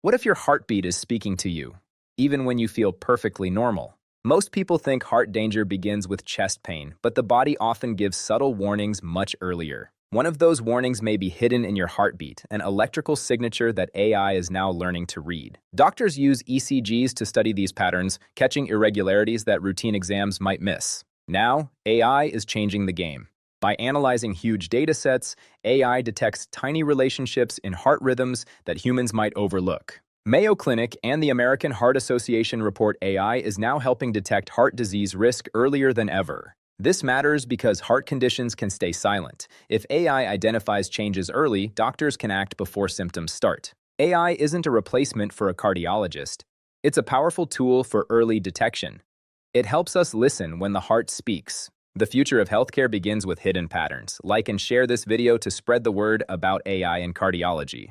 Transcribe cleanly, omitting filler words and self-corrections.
What if your heartbeat is speaking to you, even when you feel perfectly normal? Most people think heart danger begins with chest pain, but the body often gives subtle warnings much earlier. One of those warnings may be hidden in your heartbeat, an electrical signature that AI is now learning to read. Doctors use ECGs to study these patterns, catching irregularities that routine exams might miss. Now, AI is changing the game. By analyzing huge data sets, AI detects tiny relationships in heart rhythms that humans might overlook. Mayo Clinic and the American Heart Association report AI is now helping detect heart disease risk earlier than ever. This matters because heart conditions can stay silent. If AI identifies changes early, doctors can act before symptoms start. AI isn't a replacement for a cardiologist. It's a powerful tool for early detection. It helps us listen when the heart speaks. The future of healthcare begins with hidden patterns. Like and share this video to spread the word about AI and cardiology.